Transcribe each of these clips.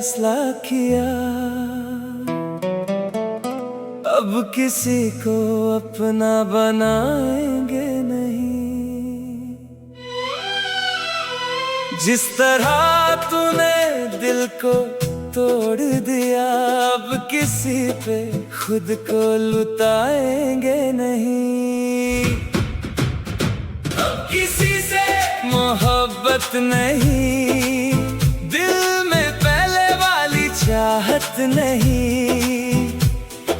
फैसला किया, अब किसी को अपना बनाएंगे नहीं। जिस तरह तूने दिल को तोड़ दिया, अब किसी पे खुद को लुटाएंगे नहीं। अब किसी से मोहब्बत नहीं, दिल में पहले वाली चाहत नहीं।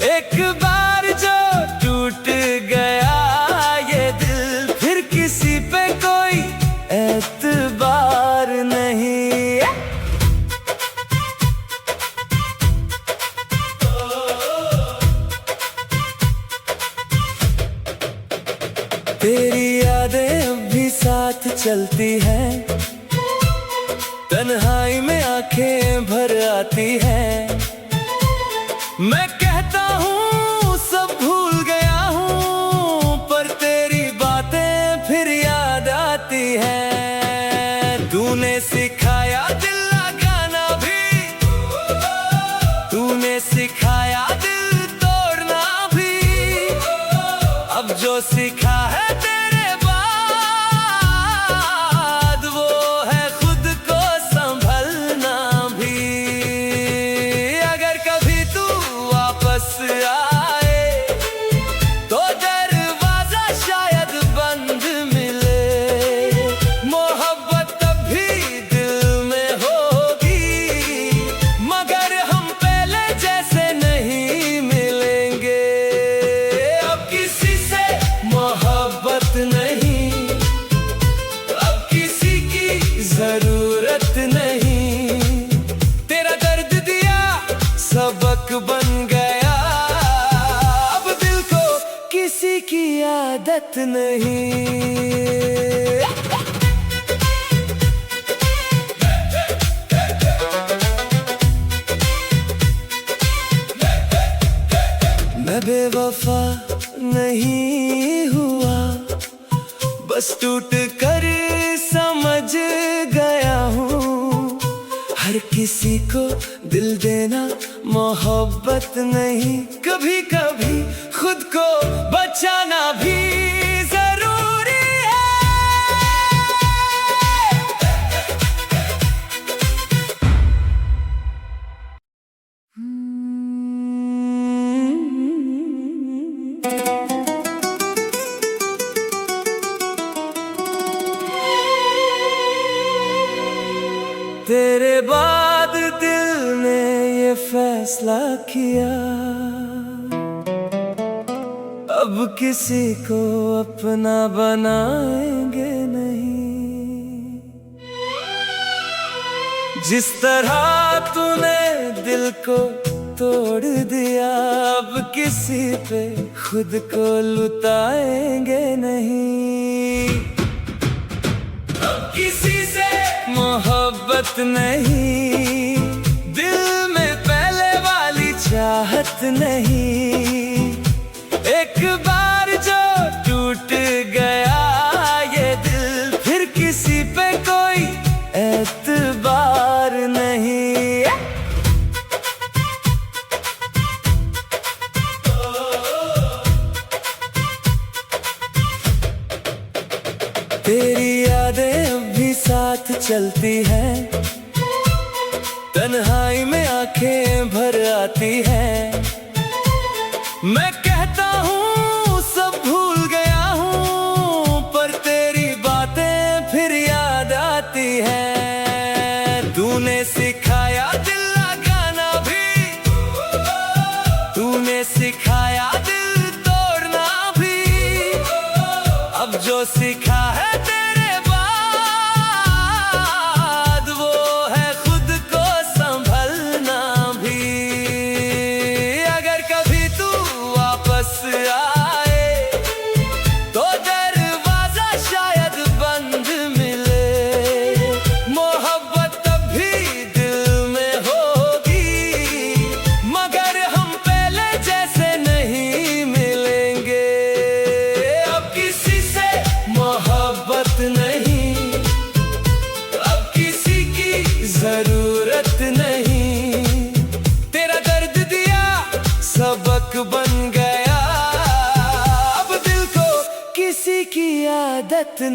एक बार जो टूट गया ये दिल, फिर किसी पे कोई एतबार नहीं। तेरी यादें अब भी साथ चलती हैं, तन्हाई में आंखें भर आती हैं। मैं कहता हूँ सब भूल गया हूँ, पर तेरी बातें फिर याद आती हैं। तूने सिखाया दिल लगाना भी, तूने सिखाया दिल तोड़ना भी। अब जो सीखा है तेरे बाद, वो है खुद को संभलना भी। अगर कभी तू वापस आए तो दरवाजा शायद बंद मिले। मोहब्बत तभी दिल में होगी, मगर हम पहले जैसे नहीं मिलेंगे। अब किसी से मोहब्बत नहीं, अब किसी की जरूरत नहीं। तेरा दर्द दिया सबक बन गया, अब दिल को किसी की आदत नहीं। मैं बेवफा नहीं हुआ, बस टूट कर समझ गया हूँ। हर किसी को दिल देना मोहब्बत नहीं, कभी कभी खुद को बचाना भी जरूरी है। तेरे बाद दिल ने ये फैसला किया, अब किसी को अपना बनाएंगे नहीं। जिस तरह तूने दिल को तोड़ दिया, अब किसी पे खुद को लुटाएंगे नहीं। अब किसी से मोहब्बत नहीं, दिल में पहले वाली चाहत नहीं। एक बार जो टूट गया ये दिल, फिर किसी पे कोई एतबार नहीं। तेरी यादें अब भी साथ चलती हैं, तन्हाई में आंखें भर आती हैं। मैं कहता हूँ सब भूल गया हूँ, पर तेरी बातें फिर याद आती हैं। तूने सिखाया दिल लगाना भी, तूने सिखाया दिल तोड़ना भी। अब जो सीखा है तेरे बाद, वो है खुद को संभलना भी। अगर कभी तू वापस आए तो दरवाजा शायद बंद मिले। मोहब्बत तभी दिल में होगी, मगर हम पहले जैसे नहीं मिलेंगे। अब किसी से मोहब्बत नहीं, अब किसी की जरूरत नहीं।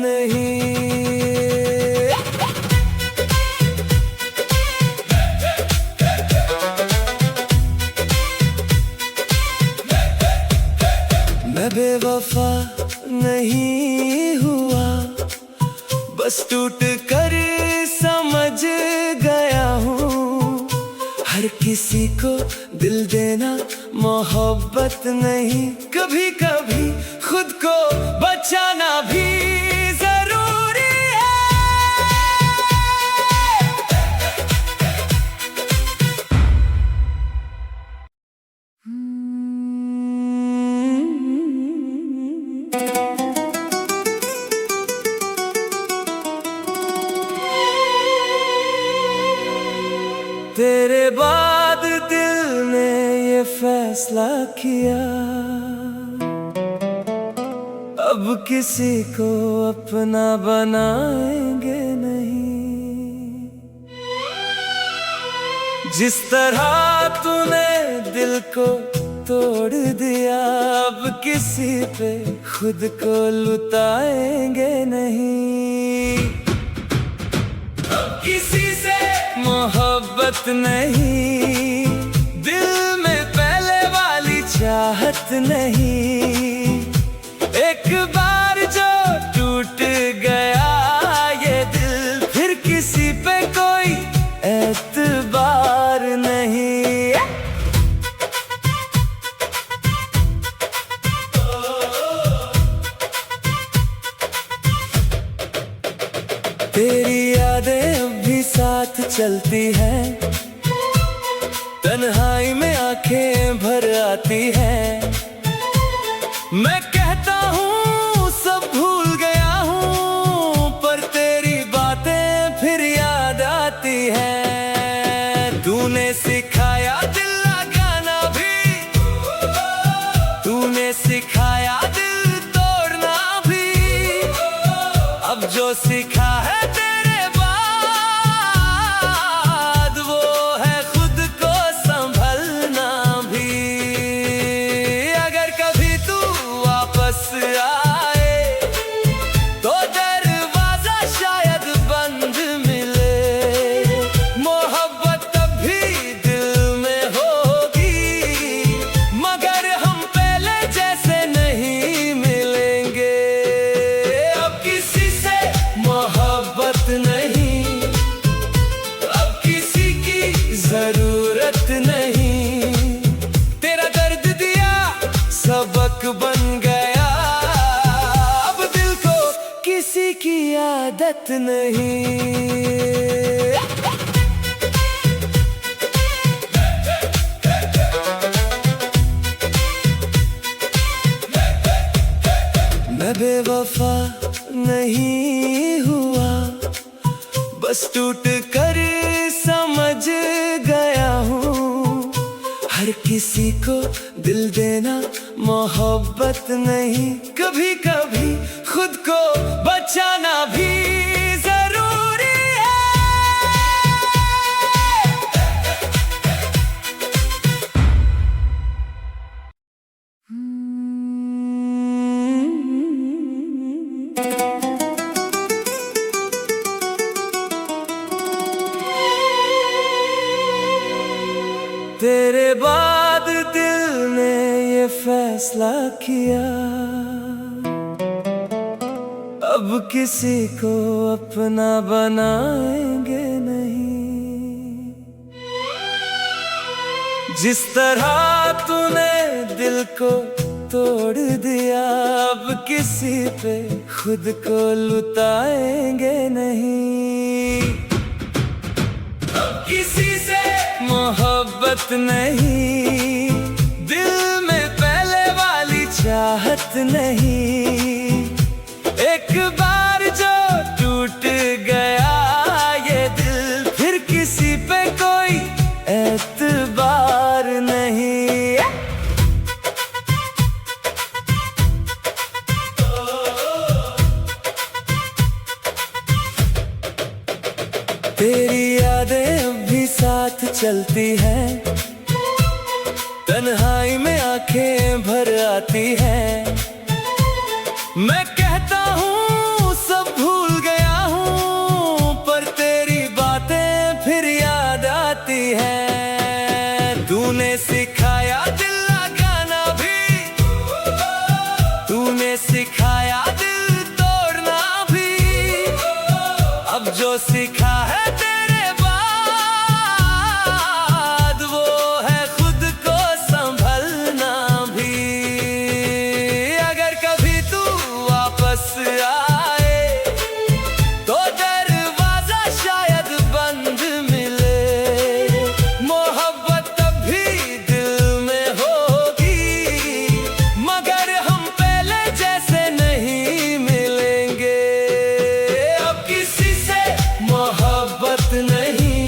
नहीं। मैं बेवफा नहीं हुआ, बस टूट कर समझ गया हूँ। हर किसी को दिल देना मोहब्बत नहीं, कभी कभी खुद को बचाना भी जरूरी है। तेरे बाद दिल ने ये फैसला किया, अब किसी को अपना बनाएंगे नहीं। जिस तरह तूने दिल को तोड़ दिया, अब किसी पे खुद को लुटाएंगे नहीं। अब किसी से मोहब्बत नहीं, दिल में पहले वाली चाहत नहीं। एक बार जो टूट गया ये दिल, फिर किसी पे कोई एतबार नहीं। तेरी यादें अब भी साथ चलती हैं, तन्हाई में आंखें भर आती हैं। मैं कहता हूँ सब भूल गया हूँ, पर तेरी बातें फिर याद आती हैं। तूने सिखाया दिल लगाना भी, तूने सिखाया दिल तोड़ना भी। अब जो सीखा है तेरे बाद, वो है खुद को संभलना भी। अगर कभी तू वापस आए तो दरवाजा शायद बंद मिले। मोहब्बत तब भी दिल में होगी, मगर हम पहले जैसे नहीं मिलेंगे। अब किसी से मोहब्बत नहीं, अब किसी की जरूरत नहीं। तेरा दर्द दिया सबक बन गया, अब दिल को किसी की आदत नहीं। मैं बेवफा नहीं हुआ, बस टूट कर समझ गया हूँ। हर किसी को दिल देना मोहब्बत नहीं, कभी कभी खुद को बचाना भी जरूरी है। तेरे बाद दिल ने ये फैसला किया, अब किसी को अपना बनाएंगे नहीं। जिस तरह तूने दिल को तोड़ दिया, अब किसी पे खुद को लुटाएंगे नहीं। अब किसी से मोहब्बत नहीं, दिल में पहले वाली चाहत नहीं। एक बार जो टूट गया ये दिल, फिर किसी पे कोई एतबार नहीं। तेरी यादें अब भी साथ चलती हैं, तन्हाई में आंखें भर आती हैं। मैं कहता हूँ सब आती है। तूने सिखाया दिल लगाना भी, तूने सिखाया दिल तोड़ना भी। अब जो सीखा है तेरे बाद, वो है खुद को संभलना भी। अगर कभी तू वापस आए तो दरवाजा शायद बंद मिले। मोहब्बत तब भी दिल में होगी, मगर हम पहले जैसे नहीं मिलेंगे। अब किसी से मोहब्बत नहीं,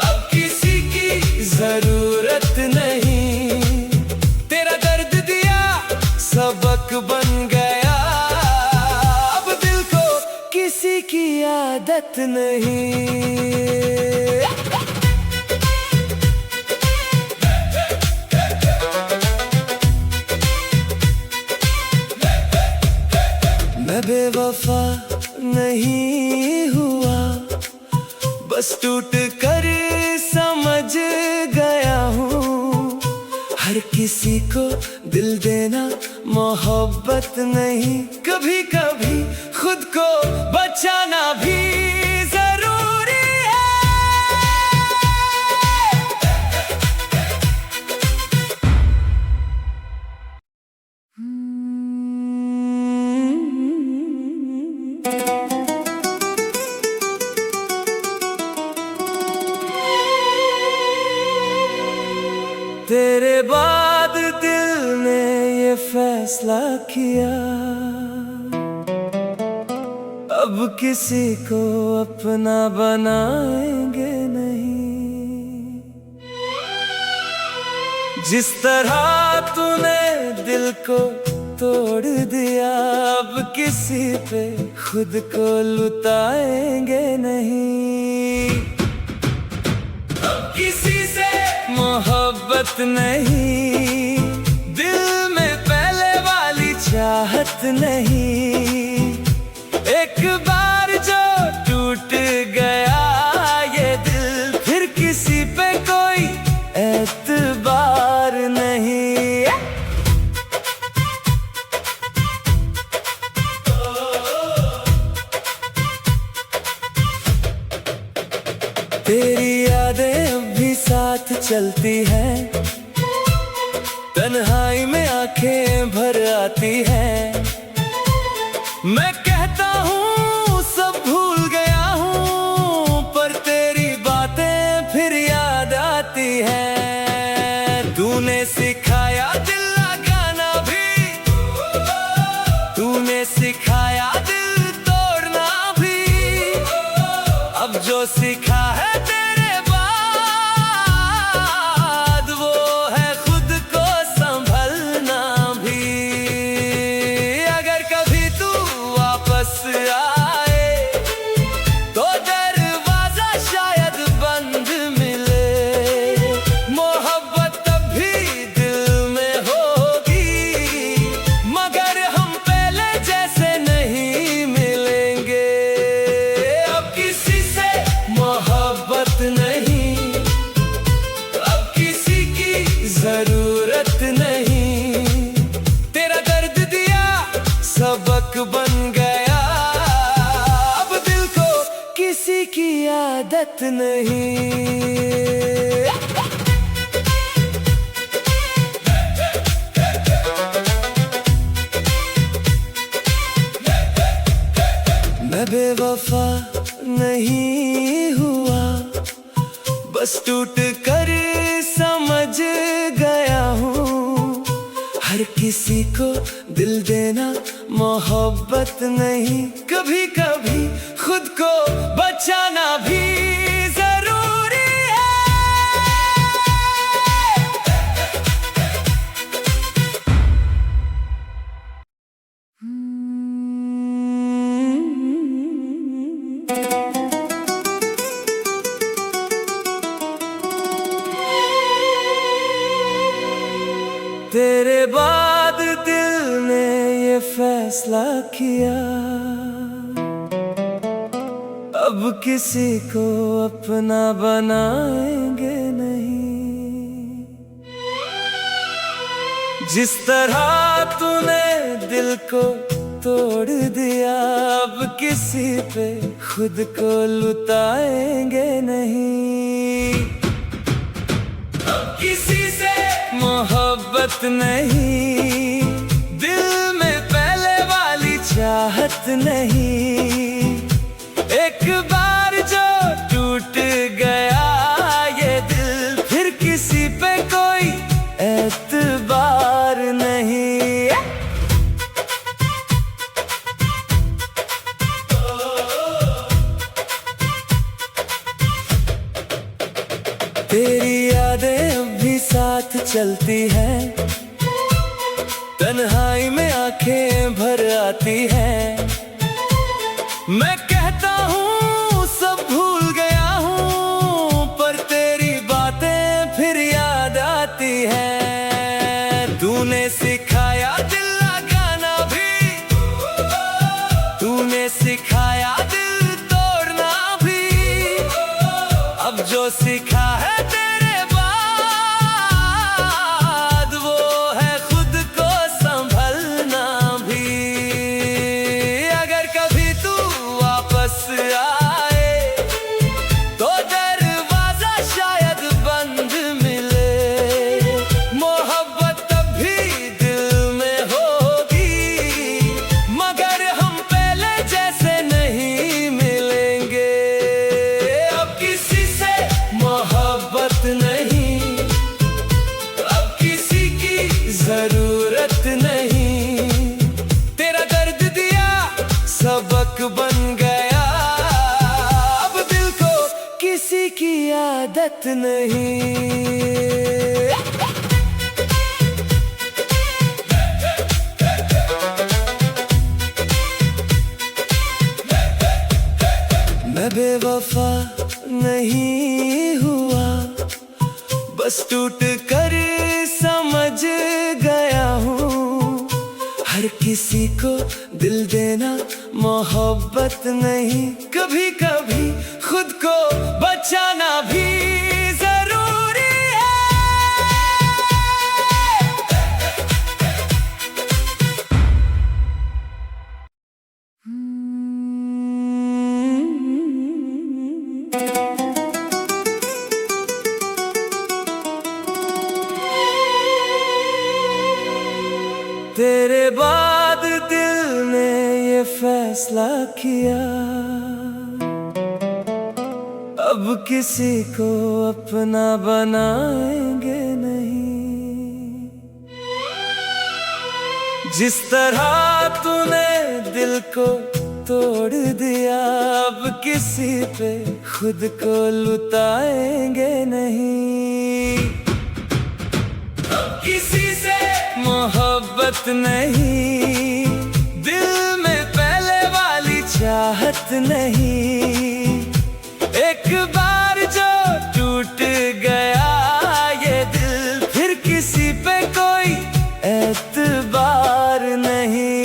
अब किसी की जरूरत नहीं। तेरा दर्द दिया सबक बन गया, अब दिल को किसी की आदत नहीं। मैं बेवफा नहीं हुआ, बस टूट कर समझ गया हूँ। हर किसी को दिल देना मोहब्बत नहीं, कभी कभी खुद को बचाना भी जरूरी है। तेरे बाद दिल ने ये फैसला किया, अब किसी को अपना बनाएंगे नहीं। जिस तरह तूने दिल को तोड़ दिया, अब किसी पे खुद को लुटाएंगे नहीं। अब किसी से मोहब्बत नहीं, दिल में पहले वाली चाहत नहीं। एक बार जो टूट गया ये दिल, फिर किसी पे कोई एतबार नहीं। तेरी यादें अब भी साथ चलती है, तन्हाई में आंखें भर आती है। मैं कहता हूँ सब भूल गया हूँ, पर तेरी बातें फिर याद आती है। तूने सिखाया दिल लगाना भी, तूने सिखाया दिल तोड़ना भी। अब जो सीखा है तेरे बाद, वो है खुद को संभलना भी। अगर कभी तू वापस आए तो दरवाजा शायद बंद मिले। मोहब्बत तब भी दिल में होगी, मगर हम पहले जैसे नहीं मिलेंगे। अब किसी से मोहब्बत नहीं, अब किसी की जरूरत नहीं। तेरा दर्द दिया सबक बन गया, अब दिल को किसी की आदत नहीं। मैं बेवफा नहीं हुआ, बस टूट कर समझ गया हूँ। हर किसी को दिल देना मोहब्बत नहीं, कभी कभी खुद को बचाना भी जरूरी है। तेरे बाद दिल ने ये फैसला किया, अब किसी को अपना बनाएंगे नहीं। जिस तरह तूने दिल को तोड़ दिया, अब किसी पे खुद को लुटाएंगे नहीं। अब किसी से मोहब्बत नहीं, दिल में पहले वाली चाहत नहीं। एक बार जो टूट गया ये दिल, फिर किसी पे कोई एतबार नहीं। तेरी यादें अब भी साथ चलती हैं, तन्हाई में आंखें भर आती हैं। मैं कहता हूँ सब भूल गया हूँ, पर तेरी बातें फिर याद आती हैं। तूने सिखाया दिल लगाना भी, तूने सिखाया दिल तोड़ना भी। अब जो सीखा है तेरे बाद, वो है खुद को संभलना भी। अगर कभी तू वापस आए तो दरवाजा शायद बंद मिले। मोहब्बत तब भी दिल में होगी, मगर हम पहले जैसे नहीं मिलेंगे। अब किसी से मोहब्बत नहीं, अब किसी की जरूरत नहीं। तेरा दर्द दिया सबक बन गया, अब दिल को किसी की आदत नहीं। मैं बेवफा नहीं हुआ, बस टूट कर समझ गया हूँ। हर किसी को दिल देना मोहब्बत नहीं, कभी कभी खुद को बचाना भी जरूरी है। तेरे बाद दिल ने ये फैसला किया, अब किसी को अपना बनाएंगे नहीं। जिस तरह तूने दिल को तोड़ दिया, अब किसी पे खुद को लुटाएंगे नहीं। अब किसी से मोहब्बत नहीं, दिल में पहले वाली चाहत नहीं। एक बार जो टूट गया ये दिल, फिर किसी पे कोई एतबार नहीं।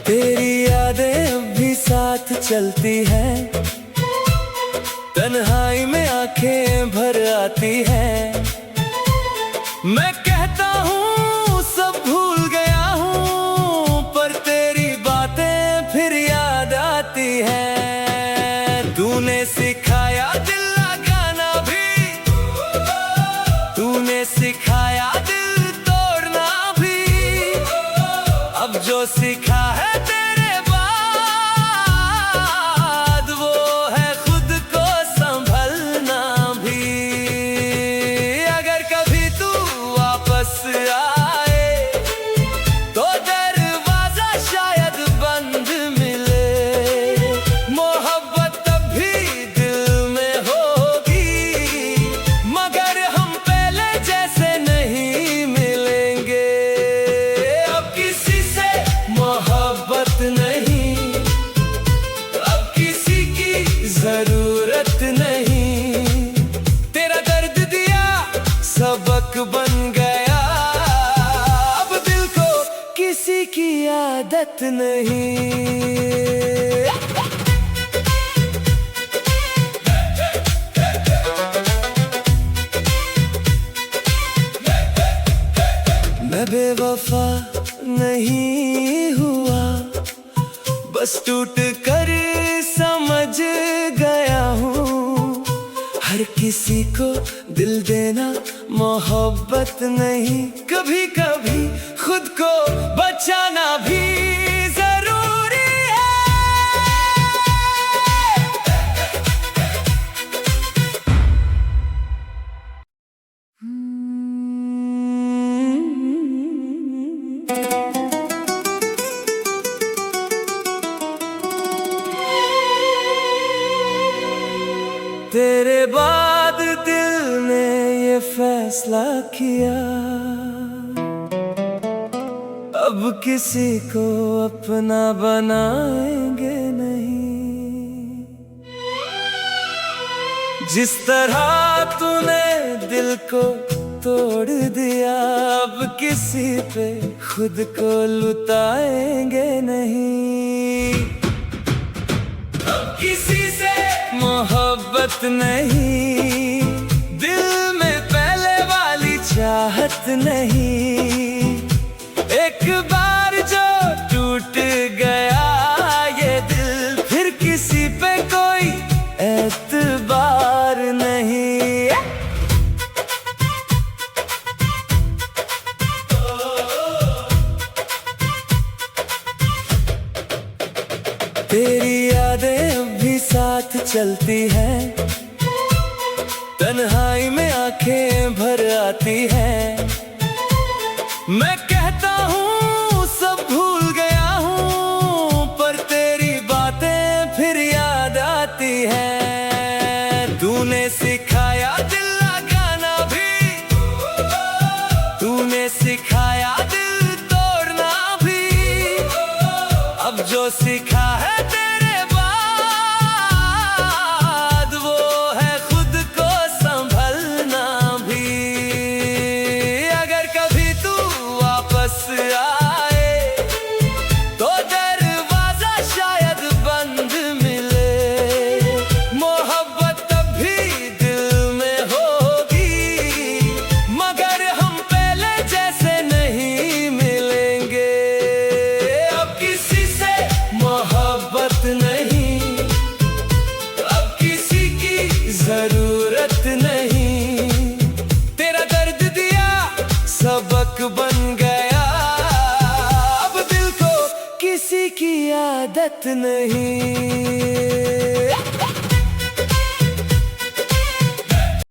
तेरी यादें अब भी साथ चलती हैं, तन्हाई में आंखें भर आती हैं। मैं कहता हूँ सब भूल गया हूँ, पर तेरी बातें फिर याद आती हैं। तूने सिखाया दिल लगाना भी, तूने सिखाया दिल तोड़ना भी। अब जो सीखा है तेरे बाद, वो है खुद को संभलना भी। अगर कभी तू वापस आए तो दरवाजा शायद बंद मिले। मोहब्बत तब भी दिल में होगी, मगर हम पहले जैसे नहीं मिलेंगे। अब किसी से मोहब्बत आदत नहीं। मैं बेवफा नहीं हुआ, बस टूट कर समझ गया हूँ। हर किसी को दिल देना मोहब्बत नहीं, कभी कभी खुद को बचाना भी जरूरी है। तेरे बाद दिल ने ये फैसला किया, अब किसी को अपना बनाएंगे नहीं। जिस तरह तूने दिल को तोड़ दिया, अब किसी पे खुद को लुटाएंगे नहीं। अब किसी से मोहब्बत नहीं, दिल में पहले वाली चाहत नहीं। एक बार जो टूट गया ये दिल, फिर किसी पे कोई एतबार नहीं। तेरी यादें अब भी साथ चलती हैं, तन्हाई में आंखें भर आती हैं। मैं कहता हूँ सब भूल गया हूँ, पर तेरी बातें फिर याद आती हैं। तूने सिखाया दिल लगाना भी, तूने सिखाया दिल तोड़ना भी। अब जो सीखा है तेरे बाद, वो है खुद को संभलना भी। अगर कभी तू वापस आए तो दरवाजा शायद बंद मिले। मोहब्बत तब भी दिल में होगी, मगर हम पहले जैसे नहीं मिलेंगे। अब किसी से मोहब्बत नहीं, अब किसी की जरूरत नहीं। तेरा दर्द दिया सबक बन गया, अब दिल को किसी की आदत नहीं।